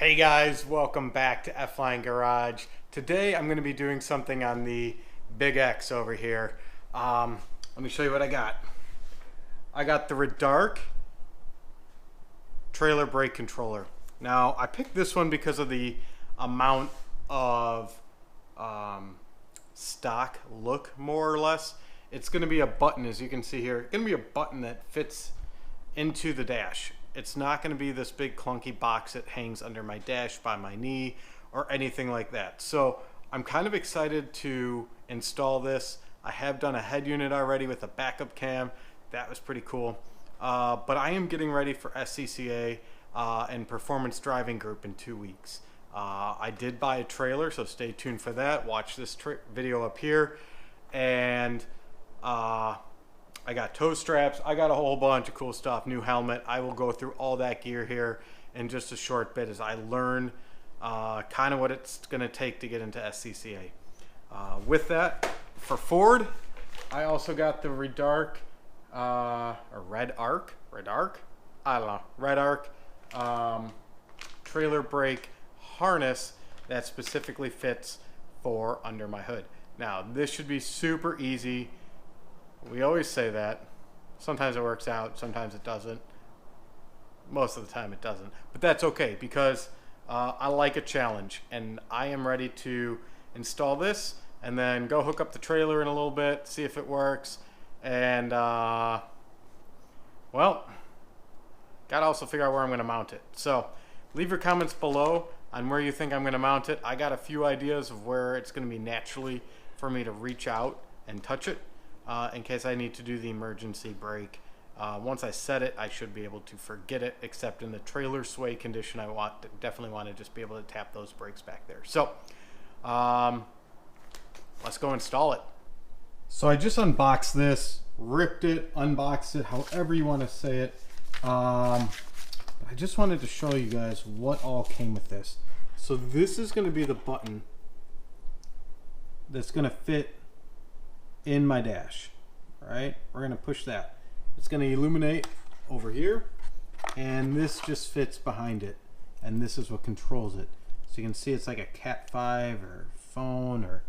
Hey guys, welcome back to F-Line Garage. Today I'm going to be doing something on the Big X over here. Let me show you what I got. I got the Redarc trailer brake controller. Now I picked this one because of the amount of stock look, more or less. It's going to be a button, as you can see here. It's going to be a button that fits into the dash. It's not going to be this big clunky box that hangs under my dash by my knee or anything like that. So I'm kind of excited to install this. I have done a head unit already with a backup cam. That was pretty cool. But I am getting ready for SCCA and Performance Driving Group in 2 weeks. I did buy a trailer, so stay tuned for that. Watch this video up here. And I got tow straps. I got a whole bunch of cool stuff. New helmet. I will go through all that gear here in just a short bit as I learn kind of what it's going to take to get into SCCA. With that, for Ford, I also got the Redarc, or Redarc? I don't know. Redarc trailer brake harness that specifically fits for under my hood. Now, this should be super easy. We always say that. Sometimes it works out, sometimes it doesn't. Most of the time it doesn't. But that's okay because I like a challenge, and I am ready to install this and then go hook up the trailer in a little bit, see if it works, and well, gotta also figure out where I'm going to mount it. So leave your comments below on where you think I'm going to mount it. I got a few ideas of where it's going to be naturally for me to reach out and touch it. In case I need to do the emergency brake. Once I set it, I should be able to forget it, except in the trailer sway condition. I definitely want to just be able to tap those brakes back there. So let's go install it. So I just unboxed this, ripped it, unboxed it, however you want to say it. I just wanted to show you guys what all came with this. So this is going to be the button that's going to fit in my dash. All right, we're going to push that. It's going to illuminate over here, and this just fits behind it, and this is what controls it. So you can see it's like a Cat 5 or phone, or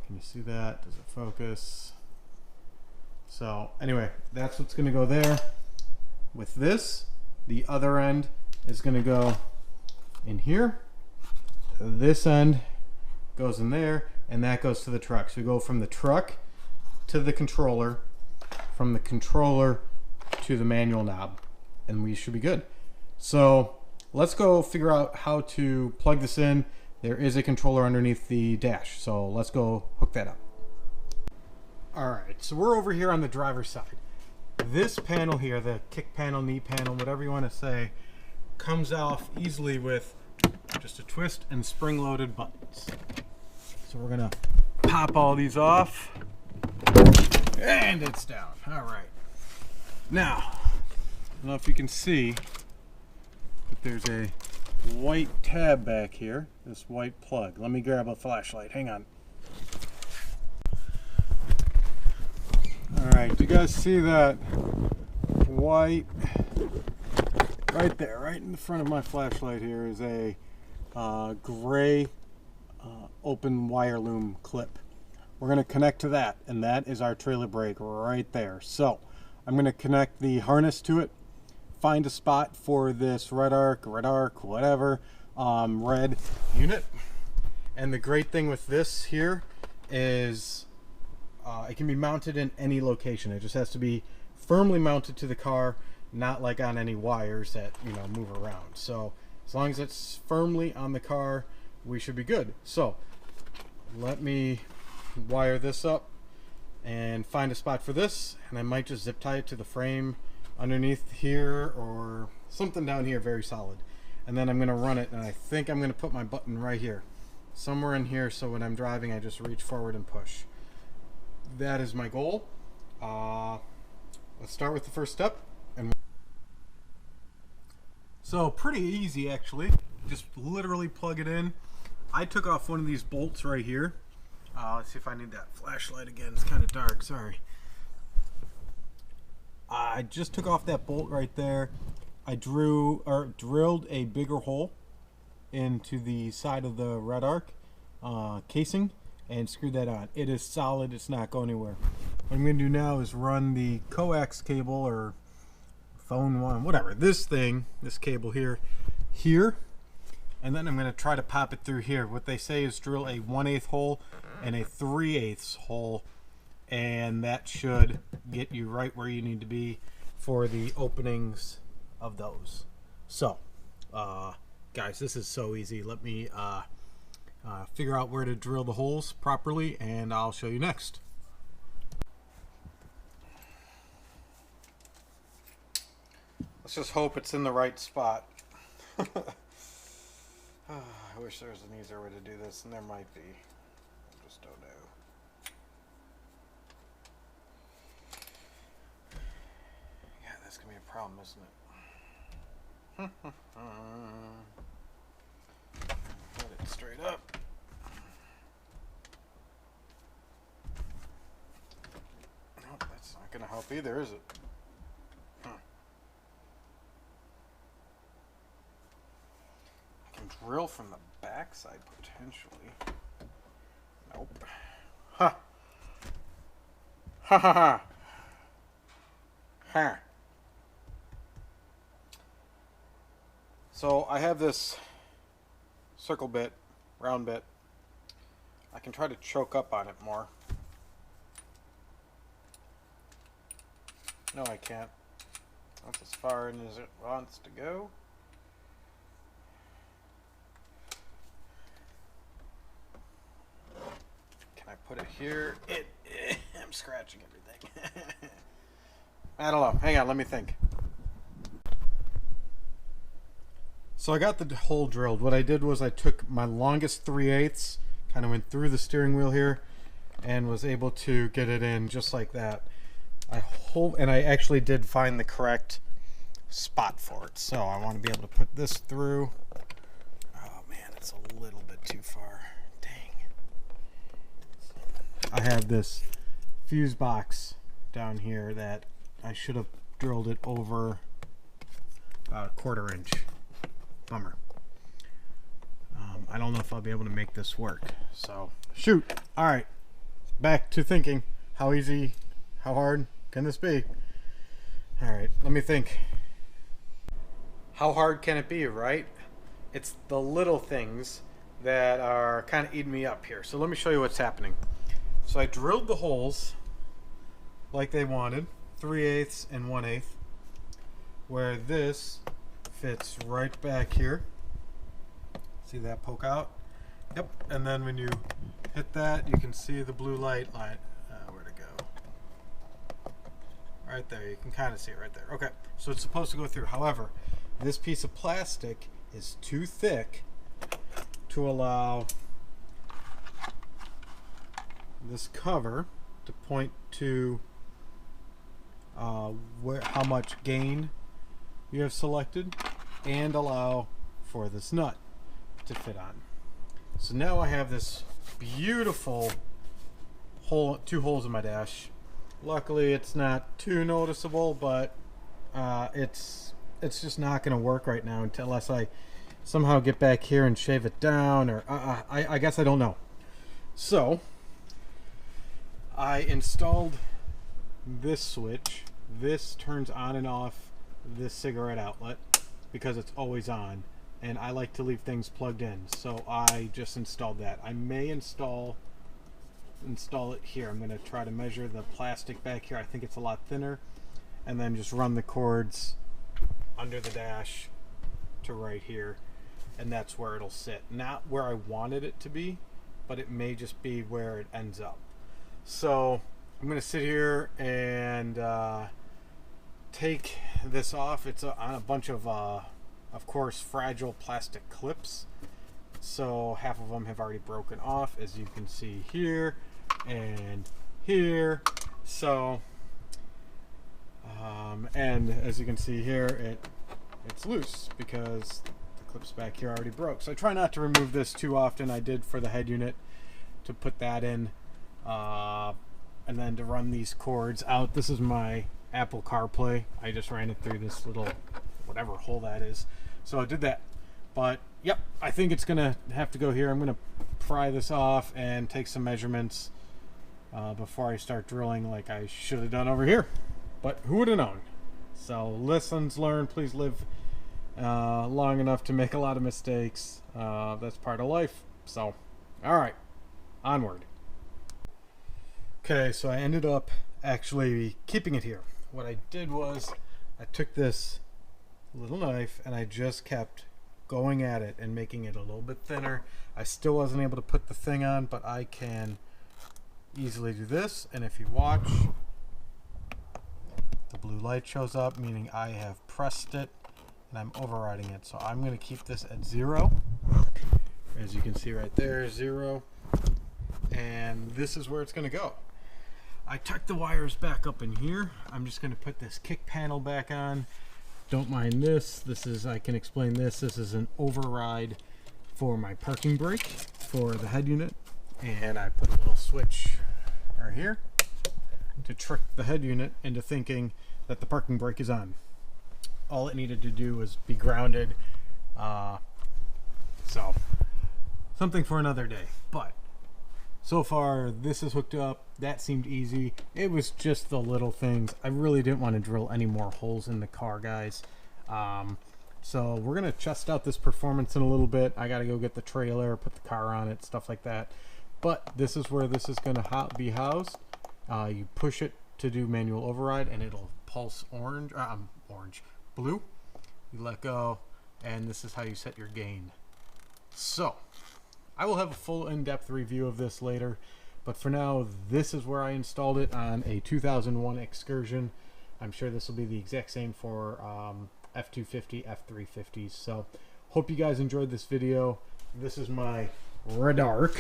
can you see that? Does it focus? So anyway, that's what's going to go there. With this, the other end is going to go in here. This end goes in there, and that goes to the truck. So we go from the truck to the controller, from the controller to the manual knob, and we should be good. So let's go figure out how to plug this in. There is a controller underneath the dash, so let's go hook that up. All right, so we're over here on the driver's side. This panel here, the kick panel, knee panel, whatever you want to say, comes off easily with just a twist and spring-loaded buttons. So we're gonna pop all these off, and it's down. All right. Now, I don't know if you can see, but there's a white tab back here, this white plug. Let me grab a flashlight. Hang on. All right, do you guys see that white right there, right in the front of my flashlight here is a gray open wire loom clip. We're going to connect to that, and that is our trailer brake right there. So I'm going to connect the harness to it, find a spot for this Redarc, whatever, red unit. And the great thing with this here is it can be mounted in any location. It just has to be firmly mounted to the car, not like on any wires that, you know, move around. So as long as it's firmly on the car, we should be good. So let me wire this up and find a spot for this, and I might just zip tie it to the frame underneath here or something down here very solid, and then I'm going to run it, and I think I'm going to put my button right here, somewhere in here, so when I'm driving I just reach forward and push. That is my goal. Let's start with the first step. So pretty easy, actually. Just literally plug it in. I took off one of these bolts right here. Let's see if I need that flashlight again. It's kind of dark, sorry. I just took off that bolt right there. I drilled a bigger hole into the side of the Redarc casing and screw that on. It is solid, it's not going anywhere. What I'm going to do now is run the coax cable or phone one, whatever, this cable here, and then I'm going to try to pop it through here. What they say is drill a 1/8 hole and a 3/8 hole, and that should get you right where you need to be for the openings of those. So guys, this is so easy. Let me figure out where to drill the holes properly, and I'll show you next. Let's just hope it's in the right spot. I wish there was an easier way to do this, and there might be. I just don't know. Yeah, that's going to be a problem, isn't it? Put it straight up. Nope, that's not going to help either, is it? I can drill from the backside potentially. Nope. Ha! Ha ha ha! Ha! So I have this circle bit, round bit. I can try to choke up on it more. No, I can't. That's as far in as it wants to go. Can I put it here? I'm scratching everything. I don't know. Hang on, let me think. So I got the hole drilled. What I did was I took my longest 3/8, kind of went through the steering wheel here, and was able to get it in just like that. And I actually did find the correct spot for it. So I want to be able to put this through. Oh man, it's a little bit too far. Dang. I have this fuse box down here that I should have drilled it over about 1/4 inch. Bummer. I don't know if I'll be able to make this work. So, shoot. All right. Back to thinking. How easy, how hard can this be? All right. Let me think. How hard can it be, right? It's the little things that are kind of eating me up here. So let me show you what's happening. So I drilled the holes like they wanted, 3/8 and 1/8, where this fits right back here. See that poke out? Yep. And then when you hit that, you can see the blue light line. Where'd it go? Right there. You can kind of see it right there. Okay. So it's supposed to go through. However, this piece of plastic is too thick to allow this cover to point to how much gain you have selected, and allow for this nut to fit on. So now I have this beautiful hole, 2 holes in my dash. Luckily it's not too noticeable, but it's just not going to work right now unless I somehow get back here and shave it down, or I guess I don't know. So I installed this switch. This turns on and off this cigarette outlet because it's always on, and I like to leave things plugged in, so I just installed that. I may install it here. I'm going to try to measure the plastic back here. I think it's a lot thinner, and then just run the cords under the dash to right here, and that's where it'll sit. Not where I wanted it to be, but it may just be where it ends up. So I'm going to sit here and take this off. It's on a bunch of course, fragile plastic clips. So half of them have already broken off, as you can see here and here. So, and as you can see here, it's loose because the clips back here already broke. So I try not to remove this too often. I did for the head unit to put that in, and then to run these cords out. This is my Apple CarPlay. I just ran it through this little whatever hole that is. So I did that. But yep, I think it's gonna have to go here. I'm gonna pry this off and take some measurements before I start drilling like I should have done over here. But who would have known? So lessons learned. Please live long enough to make a lot of mistakes. That's part of life. So all right, onward. Okay, so I ended up actually keeping it here. What I did was I took this little knife and I just kept going at it and making it a little bit thinner. I still wasn't able to put the thing on, but I can easily do this. And if you watch, the blue light shows up, meaning I have pressed it and I'm overriding it. So I'm going to keep this at 0. As you can see right there, 0. And this is where it's going to go. I tucked the wires back up in here. I'm just going to put this kick panel back on. Don't mind this. This is, I can explain this. This is an override for my parking brake for the head unit. And I put a little switch right here to trick the head unit into thinking that the parking brake is on. All it needed to do was be grounded. So, something for another day. But so far, this is hooked up. That seemed easy. It was just the little things. I really didn't want to drill any more holes in the car, guys. So we're going to test out this performance in a little bit. I got to go get the trailer, put the car on it, stuff like that. But this is where this is going to be housed. You push it to do manual override, and it'll pulse blue. You let go, and this is how you set your gain. So I will have a full in-depth review of this later, but for now, this is where I installed it on a 2001 Excursion. I'm sure this will be the exact same for F250, F350s. So hope you guys enjoyed this video. This is my Redarc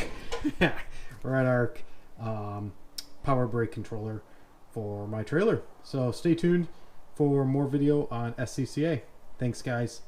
power brake controller for my trailer. So stay tuned for more video on SCCA. Thanks, guys.